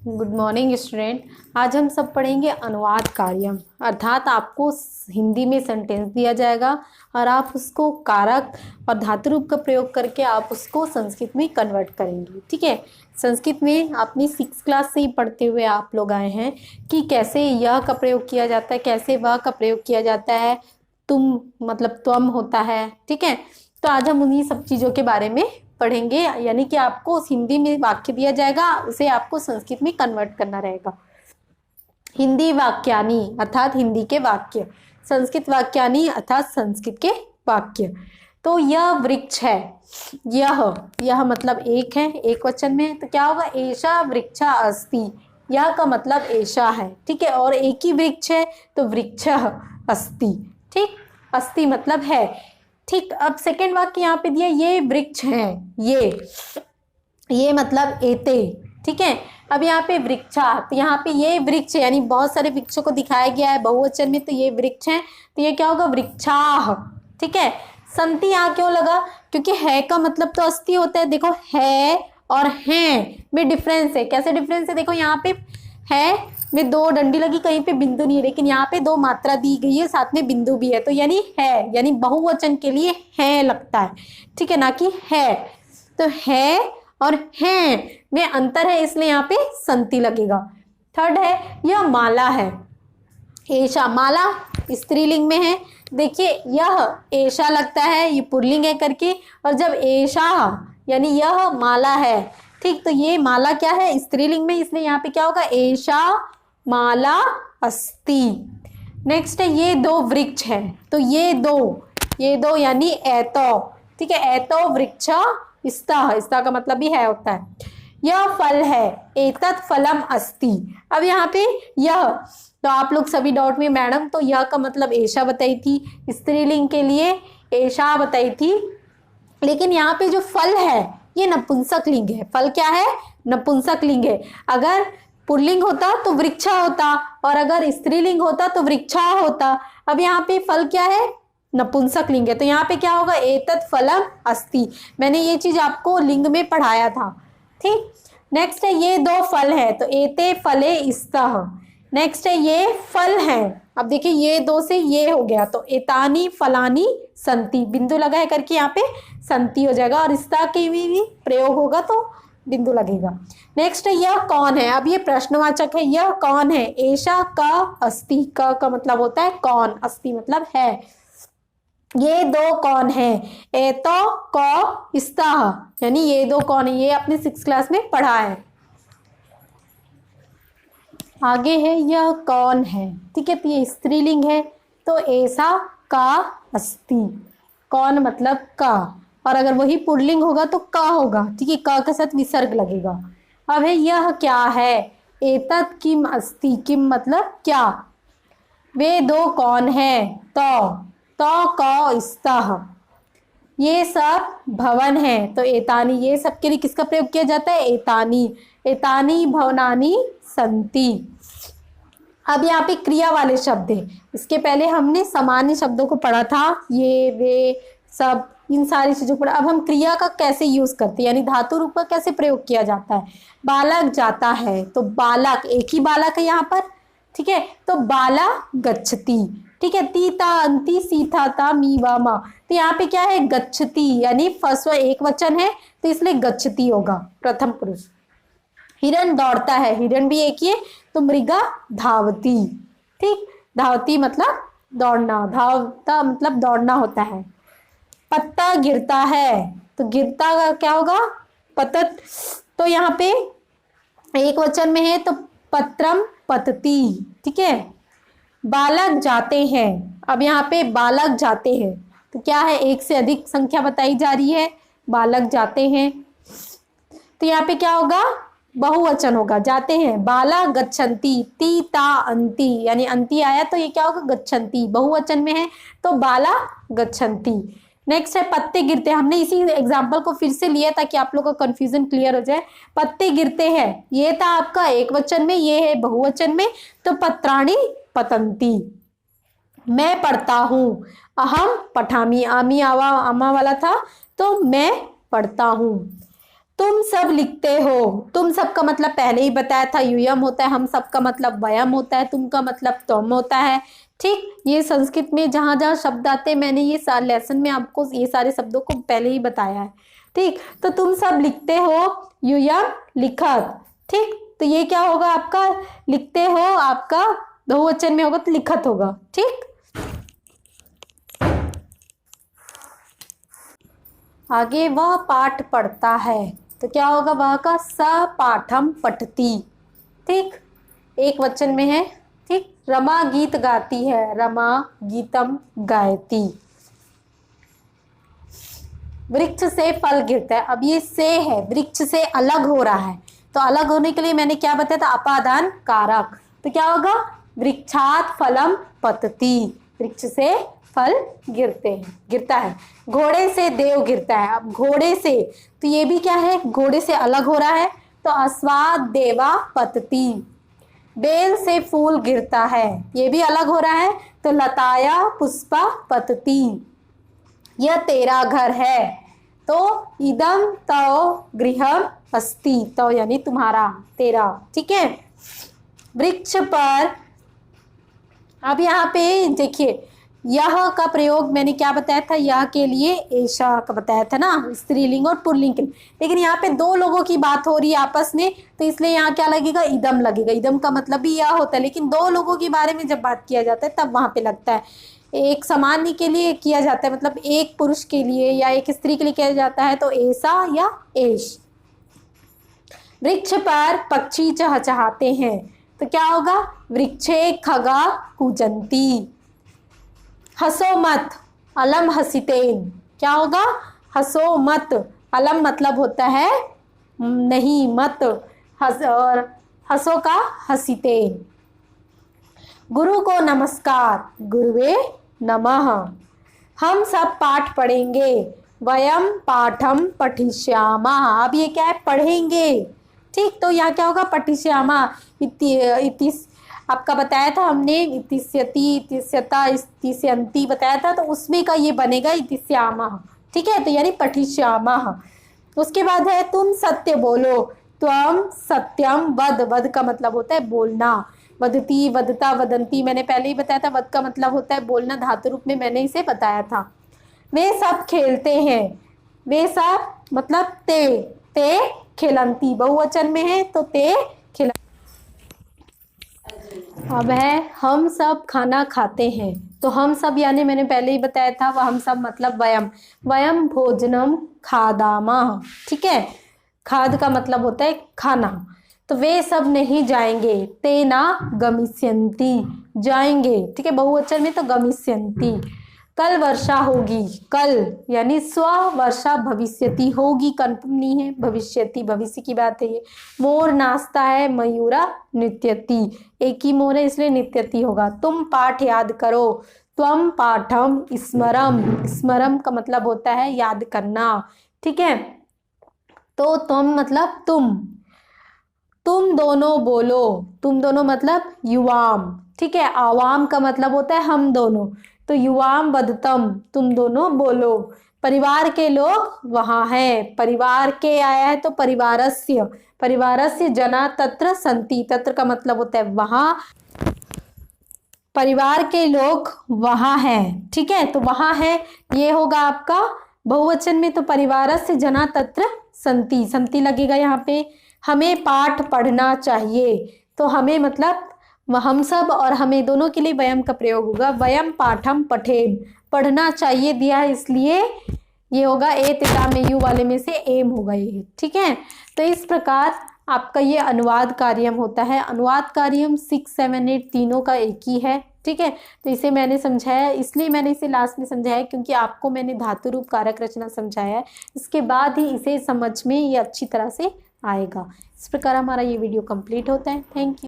Good morning student. आज हम सब पढ़ेंगे अनुवाद कार्यम, अर्थात आपको हिंदी में सेंटेंस दिया जाएगा और आप उसको कारक और धातु रूप का प्रयोग करके आप उसको संस्कृत में कन्वर्ट करेंगे। ठीक है, संस्कृत में अपनी 6th क्लास से ही पढ़ते हुए आप लोग आए हैं कि कैसे यह का प्रयोग किया जाता है, कैसे वह का प्रयोग किया जाता है, तुम मतलब त्वम होता है। ठीक है, तो आज हम उन्हीं सब चीज़ों के बारे में पढ़ेंगे, यानी कि आपको उस हिंदी में वाक्य दिया जाएगा, उसे आपको संस्कृत में कन्वर्ट करना रहेगा। हिंदी वाक्यानि अर्थात हिंदी के वाक्य, संस्कृत वाक्यानि अर्थात संस्कृत के वाक्य। तो यह वृक्ष है, यह मतलब एक है, एक वचन में, तो क्या होगा, एषा वृक्षा अस्ति, यह का मतलब ऐसा है। ठीक है, और एक ही वृक्ष है तो वृक्षः अस्ति। ठीक, अस्ति मतलब है। ठीक, अब सेकेंड वाक्य यहाँ पे दिया, ये वृक्ष हैं, ये मतलब एते। ठीक है, अब यहाँ पे वृक्षा, तो यहाँ पे ये वृक्ष यानी बहुत सारे वृक्षों को दिखाया गया है बहुवचन में, तो ये वृक्ष हैं, तो ये क्या होगा, वृक्षाः। ठीक है, संति यहाँ क्यों लगा, क्योंकि है का मतलब तो अस्ति होता है। देखो है और हैं में डिफरेंस है। कैसे डिफरेंस है, देखो यहाँ पे है में 2 डंडी लगी, कहीं पे बिंदु नहीं है, लेकिन यहाँ पे 2 मात्रा दी गई है, साथ में बिंदु भी है, तो यानी है, यानी बहुवचन के लिए है लगता है। ठीक है, ना कि है। तो है और हैं में अंतर है, इसलिए यहाँ पे संति लगेगा। थर्ड है, यह माला है, ऐशा, माला स्त्रीलिंग में है। देखिए यह ऐशा लगता है, ये पुल्लिंग है करके, और जब ऐशा यानी यह माला है। ठीक, तो ये माला क्या है, स्त्रीलिंग में, इसलिए यहाँ पे क्या होगा, ऐशा माला अस्ति। नेक्स्ट है, ये 2 वृक्ष है, तो ये दो यानी एतो। ठीक है, एतो वृक्ष स्ता का मतलब भी है होता है। यह फल है, एतत् फलम अस्ति। अब यहाँ पे यह, तो आप लोग सभी डाउट में, मैडम तो यह का मतलब ऐशा बताई थी, स्त्रीलिंग के लिए ऐशा बताई थी, लेकिन यहाँ पे जो फल है ये नपुंसक लिंग है। फल क्या है, नपुंसक लिंग है। अगर पुल्लिंग होता तो वृक्षा होता, और अगर स्त्रीलिंग होता तो वृक्षा होता। अब यहाँ पे फल क्या है, नपुंसक लिंग है, तो यहाँ पे क्या होगा, एतत् फलम अस्ति। मैंने ये चीज आपको लिंग में पढ़ाया था। ठीक, नेक्स्ट है, ये 2 फल है, तो एते फले स्तः। नेक्स्ट है, ये फल है, अब देखिए ये 2 से ये हो गया, तो एतानी फलानी संति, बिंदु लगा है करके यहाँ पे संति हो जाएगा, और स्था के भी प्रयोग होगा तो बिंदु लगेगा। नेक्स्ट है, यह कौन है, अब ये प्रश्नवाचक है, यह कौन है, ऐशा का अस्ति, का मतलब होता है कौन, अस्ति मतलब है। ये 2 कौन है, एतो को स्तः, यानी ये 2 कौन है, ये अपने 6th क्लास में पढ़ा है। आगे है, यह कौन है। ठीक है, तो ये स्त्रीलिंग है, तो ऐसा का अस्ति, कौन मतलब का, और अगर वही पुल्लिंग होगा तो का होगा। ठीक है, का के साथ विसर्ग लगेगा। अब है, यह क्या है, एतत् किम अस्ति, किम मतलब क्या, वे 2 कौन है, तो कौ स्तः, ये सब भवन है, तो एतानी, ये सब के लिए किसका प्रयोग किया जाता है, एतानी भवनानि संति। अब यहाँ पे क्रिया वाले शब्द हैं, इसके पहले हमने सामान्य शब्दों को पढ़ा था, ये वे सब, इन सारी चीजों पर। अब हम क्रिया का कैसे यूज करते हैं, यानी धातु रूप का कैसे प्रयोग किया जाता है। बालक जाता है, तो बालक, एक ही बालक है यहाँ पर। ठीक है, तो बाला गच्छति। ठीक है, तीता अंति सीता ता मी वा मा, तो यहाँ पे क्या है, गच्छति, यानी फर्स्ट एक वचन है, तो इसलिए गच्छति होगा, प्रथम पुरुष। हिरण दौड़ता है, हिरण भी एक ही है, तो मृगा धावती। ठीक, धावती मतलब दौड़ना, धावता मतलब दौड़ना होता है। पत्ता गिरता है, तो गिरता का क्या होगा, पतत, तो यहाँ पे एक वचन में है, तो पत्रम पतती। ठीक है, बालक जाते हैं, अब यहाँ पे बालक जाते हैं, तो क्या है, एक से अधिक संख्या बताई जा रही है, बालक जाते हैं, तो यहाँ पे क्या होगा, बहुवचन होगा, जाते हैं। बाला गच्छन्ति, ती ता अंति, यानी अंति आया तो ये क्या होगा, गच्छन्ति, बहुवचन में है, तो बाला गच्छन्ति। नेक्स्ट है, पत्ते गिरते हैं, हमने इसी एग्जाम्पल को फिर से लिया ताकि आप लोगों का कंफ्यूजन क्लियर हो जाए। पत्ते गिरते हैं, ये था आपका एक वचन में, ये है बहुवचन में, तो पत्राणि पतंती। मैं पढ़ता हूँ, अहम पठामी, आमी आवा आमा वाला था, तो मैं पढ़ता हूँ। तुम सब लिखते हो, तुम सब का मतलब पहले ही बताया था यूयम होता है, हम सब का मतलब वयम होता है, तुम का मतलब तुम होता है। ठीक, ये संस्कृत में जहाँ जहाँ शब्द आते हैं मैंने ये लेसन में आपको ये सारे शब्दों को पहले ही बताया है। ठीक, तो तुम सब लिखते हो, यूयम लिखत। ठीक, तो ये क्या होगा आपका, लिखते हो आपका बहुवचन में होगा तो लिखत होगा। ठीक, आगे वह पाठ पढ़ता है तो क्या होगा, वह का स पाठम पठती। ठीक, एक वचन में है। ठीक, रमा गीत गाती है, रमा गीतम गायती। वृक्ष से फल गिरता है, अब ये से है, वृक्ष से अलग हो रहा है, तो अलग होने के लिए मैंने क्या बताया था, अपादान कारक। तो क्या होगा, वृक्षात फलम पतति, वृक्ष से फल गिरता है। घोड़े से देव गिरता है, अब घोड़े से, तो ये भी क्या है, घोड़े से अलग हो रहा है, तो अस्वाद देवा पतति। बेल से फूल गिरता है, ये भी अलग हो रहा है, तो लताया पुष्पा पतति। यह तेरा घर है, तो इदम तव गृहम अस्ति, तो यानी तुम्हारा, तेरा। ठीक है, वृक्ष पर, अब यहाँ पे देखिए यह का प्रयोग मैंने क्या बताया था, यह के लिए ऐशा का बताया था ना, स्त्रीलिंग और पुल्लिंग के लिए, लेकिन यहाँ पे दो लोगों की बात हो रही है आपस में, तो इसलिए यहाँ क्या लगेगा, इदम लगेगा। इदम का मतलब भी यह होता है, लेकिन दो लोगों के बारे में जब बात किया जाता है तब वहां पे लगता है, एक सामान्य के लिए किया जाता है, मतलब एक पुरुष के लिए या एक स्त्री के लिए किया जाता है, तो ऐसा या एश। वृक्ष पर पक्षी चहचहाते हैं, तो क्या होगा, वृक्षे खगा कूजंती। हंसो मत, अलम हसीतेन, क्या होगा, हंसो मत, अलम मतलब होता है नहीं, मत, हंस, और हंसो का हसीतेन। गुरु को नमस्कार, गुरुवे नमः। हम सब पाठ पढ़ेंगे, वयम पाठम पठिष्यामः। अब ये क्या है, पढ़ेंगे। ठीक, तो यहाँ क्या होगा, पठिष्यामः। इति आपका बताया था हमने, इतिष्यति, इतिष्यता, इतिष्यन्ति बताया था, तो उसमें का ये बनेगा इतिष्यामः। ठीक है, तो यानी पठिष्यामः। उसके बाद है तुम सत्य बोलो, त्वम सत्यम वद, वद का मतलब होता है बोलना, वदती, वदता, वदंती मैंने पहले ही बताया था, वद का मतलब होता है बोलना, धातु रूप में मैंने इसे बताया था। वे सब खेलते हैं, वे सब मतलब ते, ते खेलंती, बहुवचन में है तो ते खेल। अब है हम सब खाना खाते हैं, तो हम सब यानी मैंने पहले ही बताया था, वह हम सब मतलब वयम, वयम भोजनम खादामः। ठीक है, खाद का मतलब होता है खाना, तो वे सब नहीं जाएंगे, तेना गमिष्यन्ति, जाएंगे। ठीक है, बहुवचन में तो गमिष्यन्ति। कल वर्षा होगी, कल यानी स्व वर्षा भविष्यति, होगी कंफर्म नहीं है, भविष्यति भविष्य की बात है ये। मोर नाचता है, मयूरा नृत्यति, एक ही मोर है इसलिए नृत्यति होगा। तुम पाठ याद करो, त्वम पाठम स्मरम, स्मरम का मतलब होता है याद करना। ठीक है, तो तुम मतलब तुम दोनों बोलो, तुम दोनों मतलब युवाम। ठीक है, आवाम का मतलब होता है हम दोनों, तो युवाम वदतम, तुम दोनों बोलो। परिवार के लोग वहाँ हैं, परिवार के आया है तो परिवारस्य, परिवारस्य जना तत्र संति, तत्र का मतलब होता है वहाँ, परिवार के लोग वहाँ हैं। ठीक है, तो वहाँ है ये होगा आपका बहुवचन में, तो परिवारस्य जना तत्र संति, संति लगेगा यहाँ पे। हमें पाठ पढ़ना चाहिए, तो हमें मतलब हम सब और हमें दोनों के लिए वयम का प्रयोग होगा, वयम पाठम पठेम, पढ़ना चाहिए दिया है इसलिए ये होगा ए तिता में यू वाले में से एम होगा ये। ठीक है, तो इस प्रकार आपका ये अनुवाद कार्यम होता है। अनुवाद कार्यम 6, 7, 8 तीनों का एक ही है। ठीक है, तो इसे मैंने समझाया, इसलिए मैंने इसे लास्ट में समझाया क्योंकि आपको मैंने धातु रूप कारक रचना समझाया है, इसके बाद ही इसे समझ में ये अच्छी तरह से आएगा। इस प्रकार हमारा ये वीडियो कंप्लीट होता है। Thank you.